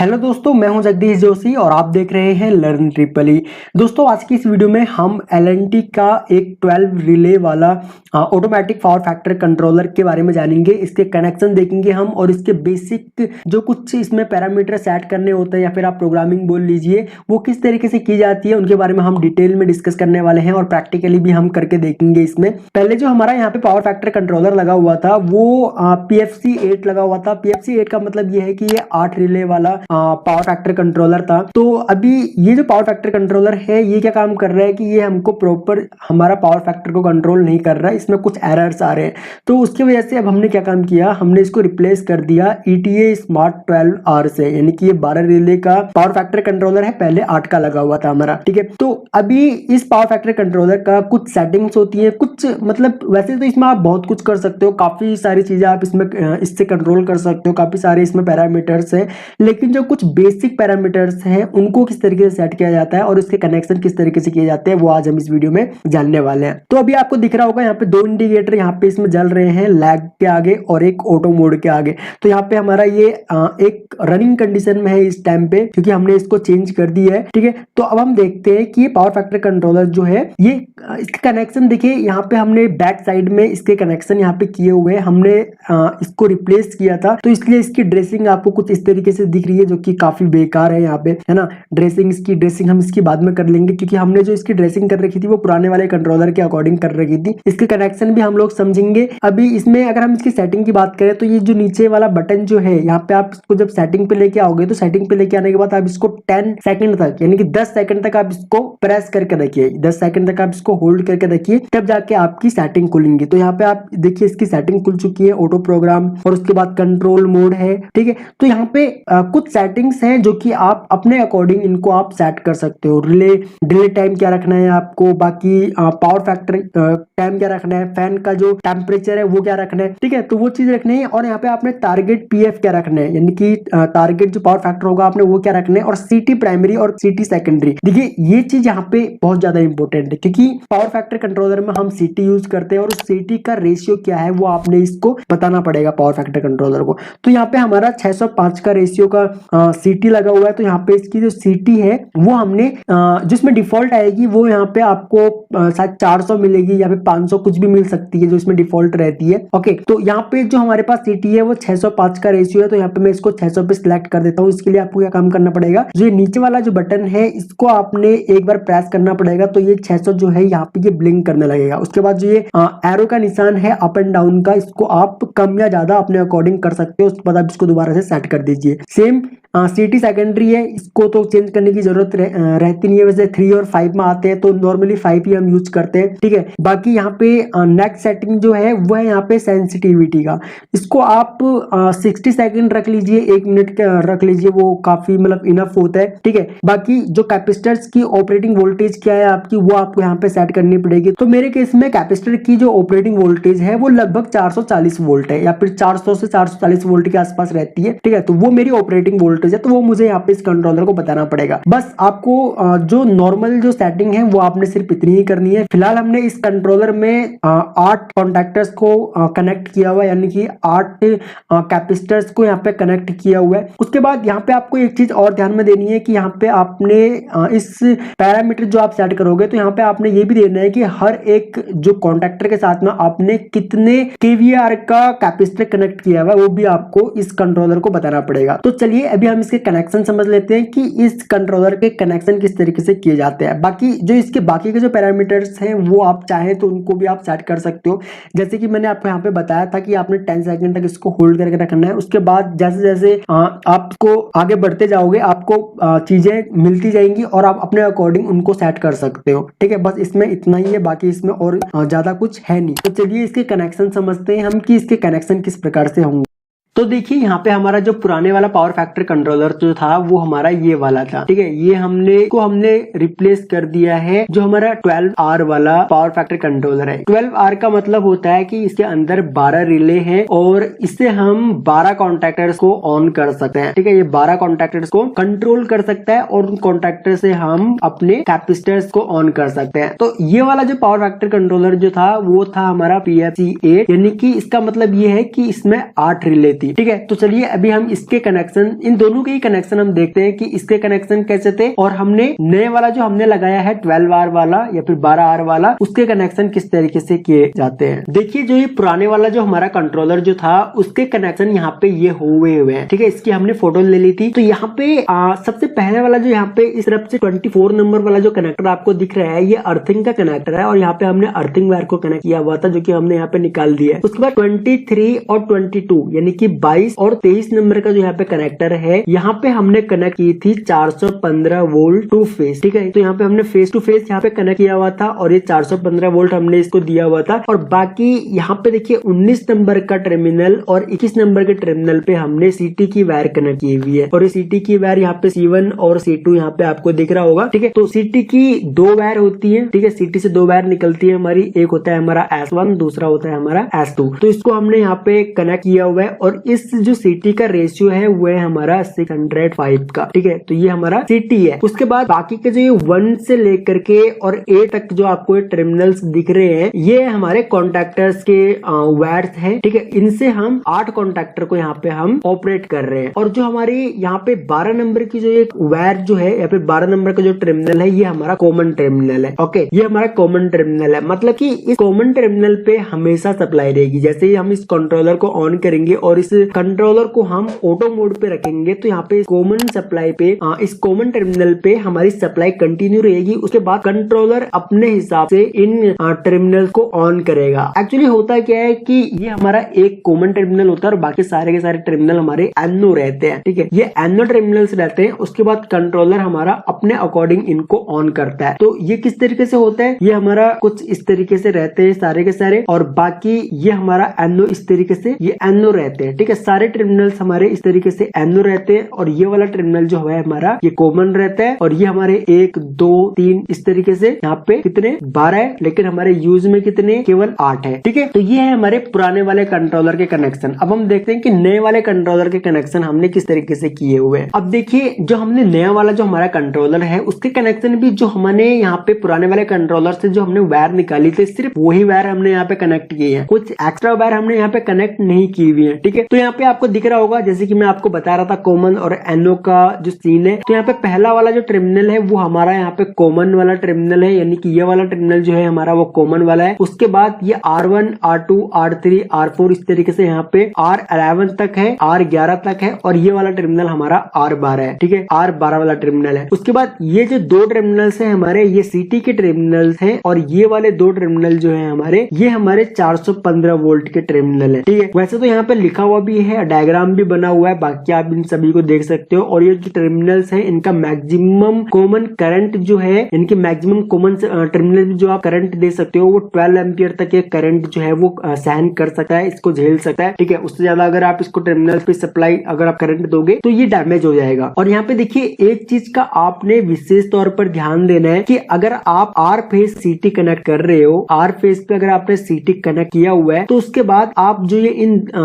Hello दोस्तों, मैं हूं जगदीश जोशी और आप देख रहे हैं लर्न ट्रिपल ई। दोस्तों, आज की इस वीडियो में हम एल&टी का एक 12 रिले वाला ऑटोमेटिक पावर फैक्टर कंट्रोलर के बारे में जानेंगे। इसके कनेक्शन देखेंगे हम और इसके बेसिक जो कुछ इसमें पैरामीटर सेट करने होते हैं या फिर आप प्रोग्रामिंग बोल लीजिए, वो किस तरीके से की जाती है उनके बारे में हम डिटेल में डिस्कस करने वाले हैं और प्रैक्टिकली भी हम करके देखेंगे। इसमें पहले जो हमारा यहाँ पे पावर फैक्टर कंट्रोलर लगा हुआ था वो PFC 8 लगा हुआ था। PFC 8 का मतलब ये है कि ये 8 रिले वाला पावर फैक्टर कंट्रोलर था। तो अभी ये जो पावर फैक्टर कंट्रोलर है ये क्या काम कर रहा है कि ये हमको प्रॉपर हमारा पावर फैक्टर को कंट्रोल नहीं कर रहा है, इसमें कुछ एरर्स आ रहे हैं। तो उसकी वजह से अब हमने क्या काम किया, हमने इसको रिप्लेस कर दिया ETA स्मार्ट 12R से, यानी कि ये 12 रिले का पावर फैक्टर कंट्रोलर है, पहले 8 का लगा हुआ था हमारा। ठीक है, तो अभी इस पावर फैक्टर कंट्रोलर का कुछ सेटिंग्स होती है, कुछ मतलब वैसे तो इसमें आप बहुत कुछ कर सकते हो, काफी सारी चीजें आप इसमें इससे कंट्रोल कर सकते हो, काफी सारे इसमें पैरामीटर्स है। लेकिन जो कुछ बेसिक पैरामीटर्स हैं उनको किस तरीके से सेट किया जाता है और इसके कनेक्शन किस तरीके से किए जाते हैं वो आज हम इस वीडियो में जानने वाले हैं। तो अभी आपको दिख रहा होगा यहाँ पे 2 इंडिकेटर यहाँ पे इसमें जल रहे हैं, लैग के आगे और एक ऑटो मोड के आगे। तो यहाँ पे हमारा ये एक रनिंग कंडीशन में है इस टाइम पे, क्योंकि हमने इसको चेंज कर दिया है। ठीक है, तो अब हम देखते हैं कि ये पावर फैक्टर कंट्रोलर जो है ये इसके कनेक्शन देखिए, यहाँ पे हमने बैक साइड में इसके कनेक्शन यहाँ पे किए हुए हैं। हमने इसको रिप्लेस किया था तो इसलिए इसकी ड्रेसिंग आपको कुछ इस तरीके से दिख रही है, जो कि काफी बेकार है यहाँ पे, है ना। इसकी ड्रेसिंग हम इसकी बाद में कर लेंगे, क्योंकि हमने जो इसकी ड्रेसिंग कर रखी थी वो पुराने वाले कंट्रोलर के अकॉर्डिंग कर रखी थी। इसके कनेक्शन भी हम लोग समझेंगे। अभी इसमें अगर हम इसकी सेटिंग की बात करें तो ये जो नीचे वाला बटन जो है यहाँ पे, आप इसको जब सेटिंग पे लेके आओगे तो सेटिंग पे लेके आने के बाद आप इसको 10 सेकंड तक, यानी कि 10 सेकंड तक आप इसको प्रेस करके रखिए, 10 सेकंड तक आप इसको होल्ड करके रखिए, तब जाके आपकी सेटिंग खुलेंगी। तो यहाँ पे आप देखिए इसकी सेटिंग खुल चुकी है, ऑटो प्रोग्राम और उसके बाद कंट्रोल मोड है। ठीक है, तो यहाँ पे कुछ सेटिंग्स हैं जो कि आप अपने अकॉर्डिंग इनको आप सेट कर सकते हो। डिले टाइम क्या रखना है आपको, बाकी पावर फैक्टर टाइम क्या रखना है, फैन का जो टेम्परेचर है वो क्या रखना है। ठीक है, तो वो चीज रखनी है। और यहाँ पे आपने टारगेट PF क्या रखना है, यानी कि टारगेट जो पावर फैक्टर होगा आपने वो क्या रखना है, और CT प्राइमरी और CT सेकेंडरी। देखिए ये चीज यहाँ पे बहुत ज्यादा इंपॉर्टेंट है, क्योंकि पावर फैक्टर कंट्रोलर में हम CT यूज करते हैं और उस CT का रेशियो क्या है वो आपने इसको बताना पड़ेगा पावर फैक्टर कंट्रोलर को। तो यहाँ पे हमारा 605 का रेशियो का CT लगा हुआ है। तो यहाँ पे इसकी जो CT है वो हमने जिसमें डिफॉल्ट आएगी वो यहाँ पे आपको शायद 400 मिलेगी या फिर 500 कुछ भी मिल सकती है, जो इसमें डिफॉल्ट रहती है। ओके, तो यहाँ पे जो हमारे पास CT है वो 605 का रेशियो है। तो यहाँ पे मैं इसको 600 पे सिलेक्ट कर देता हूँ। इसके लिए आपको क्या काम करना पड़ेगा, जो ये नीचे वाला जो बटन है इसको आपने एक बार प्रेस करना पड़ेगा, तो ये 600 जो है यहाँ पे ये ब्लिंक करने लगेगा। उसके बाद जो ये एरो का निशान है अप एंड डाउन का, इसको आप कम या ज्यादा अपने अकॉर्डिंग कर सकते हो। उसके बाद आप इसको दोबारा से सेट कर दीजिए। सेम CT सेकेंडरी है, इसको तो चेंज करने की जरूरत रहती नहीं है। वैसे 3 और 5 में आते हैं तो नॉर्मली 5 ही हम यूज करते हैं। ठीक है, बाकी यहाँ पे नेक्स्ट सेटिंग जो है वो है यहाँ पे सेंसिटिविटी का। इसको आप 60 सेकंड रख लीजिए, 1 मिनट का रख लीजिए, वो काफी मतलब इनफ होता है। ठीक है, बाकी जो कैपेसिटर्स की ऑपरेटिंग वोल्टेज क्या है आपकी, वो आपको यहाँ पे सेट करनी पड़ेगी। तो मेरे केस में कैपेसिटर की जो ऑपरेटिंग वोल्टेज है वो लगभग 440 वोल्ट है, या फिर 400 से 440 वोल्ट के आसपास रहती है। ठीक है, तो वो मेरी ऑपरेटिंग वोल्टेज है, तो वो मुझे यहाँ पे इस कंट्रोलर को बताना पड़ेगा। बस आपको जो नॉर्मल जो सेटिंग है वो आपने सिर्फ इतनी ही करनी है। फिलहाल हमने इस कंट्रोलर में 8 कॉन्टैक्टर्स को कनेक्ट किया हुआ है, यानी कि 8 कैपेसिटर्स को यहाँ पे कनेक्ट किया हुआ है। उसके बाद यहाँ पे आपको एक चीज और ध्यान में देनी है कि यहाँ पे आपने इस पैरामीटर जो आप सेट करोगे तो यहाँ पे आपने ये भी देना है कि हर एक जो कॉन्टैक्टर के साथ में आपने कितने kVAR का कैपेसिटर कनेक्ट किया हुआ है वो भी आपको इस कंट्रोलर को बताना पड़ेगा। तो चलिए अभी हम इसके कनेक्शन समझ लेते हैं कि इस कंट्रोलर के कनेक्शन किस तरीके से किए जाते हैं। बाकी जो बाकी के जो पैरामीटर्स हैं वो आप चाहें तो उनको भी आप सेट कर सकते हो। जैसे कि मैंने आपको यहाँ पे बताया था कि आपने 10 सेकंड तक इसको होल्ड करके रखना है। उसके बाद जैसे जैसे आपको आगे बढ़ते जाओगे आपको चीजें मिलती जाएंगी और आप अपने अकॉर्डिंग उनको सेट कर सकते हो। ठीक है, बस इसमें इतना ही है, बाकी इसमें और ज्यादा कुछ है नहीं। तो चलिए इसके कनेक्शन समझते हैं हम कि इसके कनेक्शन किस प्रकार से होंगे। तो देखिए यहाँ पे हमारा जो पुराने वाला पावर फैक्टर कंट्रोलर जो था वो हमारा ये वाला था। ठीक है, ये हमने रिप्लेस कर दिया है जो हमारा 12R वाला पावर फैक्टर कंट्रोलर है। 12R का मतलब होता है कि इसके अंदर 12 रिले हैं और इससे हम 12 कॉन्टैक्टर्स को ऑन कर सकते हैं। ठीक है, ये 12 कॉन्टैक्टर्स को कंट्रोल कर सकता है और उन कॉन्टैक्टर से हम अपने कैपेसिटर्स को ऑन कर सकते हैं। तो ये वाला जो पावर फैक्टर कंट्रोलर जो था वो था हमारा PFC 8, यानी कि इसका मतलब ये है कि इसमें 8 रिले थी। ठीक है, तो चलिए अभी हम इसके कनेक्शन, इन दोनों के ही कनेक्शन हम देखते हैं कि इसके कनेक्शन कैसे थे और हमने नए वाला जो हमने लगाया है 12R वाला या फिर 12R वाला, उसके कनेक्शन किस तरीके से किए जाते हैं। देखिए जो ये पुराने वाला जो हमारा कंट्रोलर जो था उसके कनेक्शन यहाँ पे ये हुए हैं। ठीक है, इसकी हमने फोटो ले ली थी। तो यहाँ पे सबसे पहले वाला जो यहाँ पे इस तरफ से 24 नंबर वाला जो कनेक्टर आपको दिख रहा है, ये अर्थिंग का कनेक्टर है और यहाँ पे हमने अर्थिंग वायर को कनेक्ट किया हुआ था जो कि हमने यहाँ पे निकाल दिया है। उसके बाद 23 और 22 यानी कि 22 और 23 नंबर का जो यहाँ पे कनेक्टर है, यहाँ पे हमने कनेक्ट की थी 415 वोल्ट टू फेस। ठीक है, तो यहाँ पे हमने फेस टू फेस यहाँ पे कनेक्ट किया हुआ था और ये 415 वोल्ट हमने इसको दिया हुआ था। और बाकी यहाँ पे देखिए 19 नंबर का टर्मिनल और 21 नंबर के टर्मिनल पे हमने सीटी की वायर कनेक्ट की हुई है और ये सीटी की वायर यहाँ पे C1 और C2 यहाँ पे आपको दिख रहा होगा। ठीक है, तो सीटी की 2 वायर होती है। ठीक है, सीटी से 2 वायर निकलती है हमारी, एक होता है हमारा S1, दूसरा होता है हमारा S2। तो इसको हमने यहाँ पे कनेक्ट किया हुआ है और इस जो सीटी का रेशियो है वो है हमारा 605 का। ठीक है, तो ये हमारा सीटी है। उसके बाद बाकी के जो ये 1 से लेकर के और 8 तक जो आपको ये टर्मिनल्स दिख रहे हैं, ये हमारे कॉन्टैक्टर्स के वायर्स हैं। ठीक है, इनसे हम 8 कॉन्टैक्टर को यहाँ पे हम ऑपरेट कर रहे हैं। और जो हमारी यहाँ पे 12 नंबर की जो एक वायर जो है या फिर 12 नंबर का जो टर्मिनल है, ये हमारा कॉमन टर्मिनल है। ओके, ये हमारा कॉमन टर्मिनल है, मतलब कि इस कॉमन टर्मिनल पे हमेशा सप्लाई रहेगी। जैसे ही हम इस कंट्रोलर को ऑन करेंगे और इस कंट्रोलर को हम ऑटो मोड पे रखेंगे तो यहाँ पे कॉमन सप्लाई पे इस कॉमन टर्मिनल पे हमारी सप्लाई कंटिन्यू रहेगी। उसके बाद कंट्रोलर अपने हिसाब से इन टर्मिनल को ऑन करेगा। एक्चुअली होता क्या है कि ये हमारा एक कॉमन टर्मिनल होता है और बाकी सारे के सारे टर्मिनल हमारे एनो रहते हैं। ठीक है, ये एनो टर्मिनल्स रहते हैं। उसके बाद कंट्रोलर हमारा अपने अकॉर्डिंग इनको ऑन करता है। तो ये किस तरीके से होता है, ये हमारा कुछ इस तरीके से रहते हैं सारे के सारे, और बाकी ये हमारा एनो इस तरीके से ये एनो रहते हैं। ठीक है, सारे टर्मिनल्स हमारे इस तरीके से एनो रहते हैं और ये वाला टर्मिनल जो है हमारा ये कॉमन रहता है और ये हमारे 1 2 3 इस तरीके से यहाँ पे कितने 12 है, लेकिन हमारे यूज में कितने केवल 8 है। ठीक है, तो ये है हमारे पुराने वाले कंट्रोलर के कनेक्शन। अब हम देखते हैं कि नए वाले कंट्रोलर के कनेक्शन हमने किस तरीके से किए हुए हैं। अब देखिए जो हमने नया वाला जो हमारा कंट्रोलर है उसके कनेक्शन भी जो हमने यहाँ पे पुराने वाले कंट्रोलर से जो हमने वायर निकाली थी, सिर्फ वही वायर हमने यहाँ पे कनेक्ट किए हैं, कुछ एक्स्ट्रा वायर हमने यहाँ पे कनेक्ट नहीं की हुई है। ठीक है, तो यहाँ पे आपको दिख रहा होगा जैसे कि मैं आपको बता रहा था कॉमन और एनो का जो सीन है। तो यहाँ पे पहला वाला जो टर्मिनल है वो हमारा यहाँ पे कॉमन वाला टर्मिनल है, यानी कि ये वाला टर्मिनल जो है हमारा वो कॉमन वाला है। उसके बाद ये R1 R2 R3 R4 इस तरीके से यहाँ पे R11 तक है, R11 तक है और ये वाला टर्मिनल हमारा R12 है। ठीक है, R12 वाला टर्मिनल है। उसके बाद ये जो 2 टर्मिनल्स है हमारे, ये सीटी के टर्मिनल्स हैं और ये वाले 2 टर्मिनल जो है हमारे, ये हमारे 415 वोल्ट के टर्मिनल है। ठीक है, वैसे तो यहाँ पे लिखा हुआ भी है, डायग्राम भी बना हुआ है, बाकी आप इन सभी को देख सकते हो। और ये जो टर्मिनल्स है इनका मैक्सिमम कॉमन करंट जो है, इनकी मैक्सिमम कॉमन टर्मिनल जो आप करंट दे सकते हो वो 12 एम्पियर तक ये करंट जो है वो सहन कर सकता है, इसको झेल सकता है। ठीक है, उससे ज्यादा अगर आप इसको टर्मिनल पे सप्लाई अगर आप करंट दोगे तो ये डैमेज हो जाएगा। और यहाँ पे देखिए एक चीज का आपने विशेष तौर पर ध्यान देना है कि अगर आप आर फेज सीटी कनेक्ट कर रहे हो, आर फेज पे अगर आपने सीटी कनेक्ट किया हुआ है तो उसके बाद आप जो ये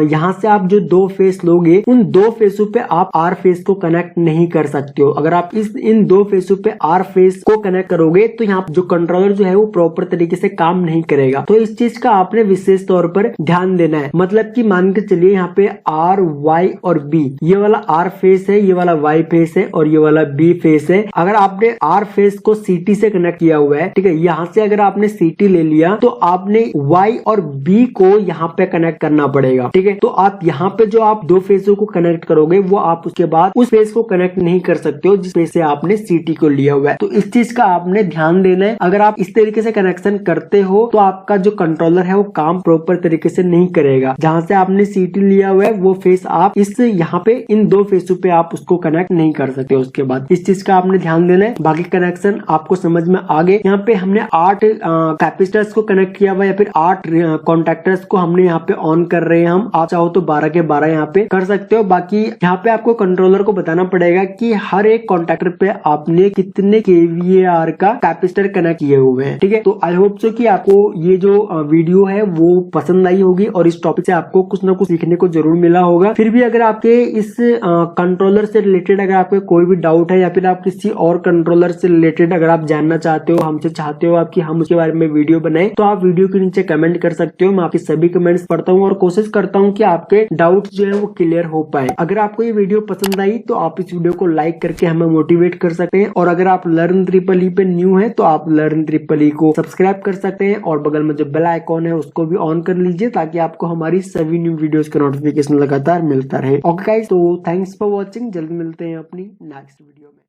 यहाँ से आप जो 2 फेज लोगे, उन 2 फेजों पे आप आर फेज को कनेक्ट नहीं कर सकते हो। अगर आप इन 2 फेजों पे आर फेज को कनेक्ट करोगे तो यहाँ जो कंट्रोलर जो है वो प्रॉपर तरीके से काम नहीं करेगा। तो इस चीज का आपने विशेष तौर पर ध्यान देना है। मतलब कि मान के चलिए यहाँ पे आर वाई और बी, ये वाला आर फेज है, ये वाला वाई फेज है और ये वाला बी फेज है। अगर आपने आर फेज को सीटी से कनेक्ट किया हुआ है, ठीक है, यहाँ से अगर आपने सीटी ले लिया तो आपने वाई और बी को यहाँ पे कनेक्ट करना पड़ेगा। ठीक है, तो आप यहाँ पे जो आप 2 फेजों को कनेक्ट करोगे वो आप उसके बाद उस फेज को कनेक्ट नहीं कर सकते हो जिस फेज से आपने सीटी को लिया हुआ है। तो इस चीज का आपने ध्यान देना है। अगर आप इस तरीके से कनेक्शन करते हो तो आपका जो कंट्रोलर है वो काम प्रॉपर तरीके से नहीं करेगा। जहां से आपने सीटी लिया हुआ है वो फेज आप इस यहाँ पे इन 2 फेजों पे आप उसको कनेक्ट नहीं कर सकते। उसके बाद इस चीज का आपने ध्यान देना है। बाकी कनेक्शन आपको समझ में आ गए। यहाँ पे हमने 8 कैपेसिटर्स को कनेक्ट किया हुआ है या फिर 8 कॉन्टैक्टर्स को हमने यहाँ पे ऑन कर रहे हैं हम। आप चाहो तो 12 के 12 यहाँ पे कर सकते हो। बाकी यहाँ पे आपको कंट्रोलर को बताना पड़ेगा कि हर एक कॉन्टैक्टर पे आपने कितने kVAR का कैपेसिटर कनेक्ट किए हुए हैं। ठीक है, तो आई होप सो कि आपको ये जो वीडियो है वो पसंद आई होगी और इस टॉपिक से आपको कुछ ना कुछ सीखने को जरूर मिला होगा। फिर भी अगर आपके इस कंट्रोलर से रिलेटेड अगर आपको कोई भी डाउट है या फिर आप किसी और कंट्रोलर से रिलेटेड अगर आप जानना चाहते हो, हमसे चाहते हो आपकी हम उसके बारे में वीडियो बनाए, तो आप वीडियो के नीचे कमेंट कर सकते हो। मैं आपके सभी कमेंट्स पढ़ता हूँ और कोशिश करता हूँ कि आपके हमारे डाउट्स जो है वो क्लियर हो पाए। अगर आपको ये वीडियो पसंद आई तो आप इस वीडियो को लाइक करके हमें मोटिवेट कर सकते हैं, और अगर आप लर्न ट्रिपल ई पे न्यू है तो आप लर्न ट्रिपल ई को सब्सक्राइब कर सकते हैं, और बगल में जो बेल आइकॉन है उसको भी ऑन कर लीजिए ताकि आपको हमारी सभी न्यू वीडियोस का नोटिफिकेशन लगातार मिलता रहे। ओके गाइस, तो थैंक्स फॉर वॉचिंग। जल्द मिलते हैं अपनी नेक्स्ट वीडियो में।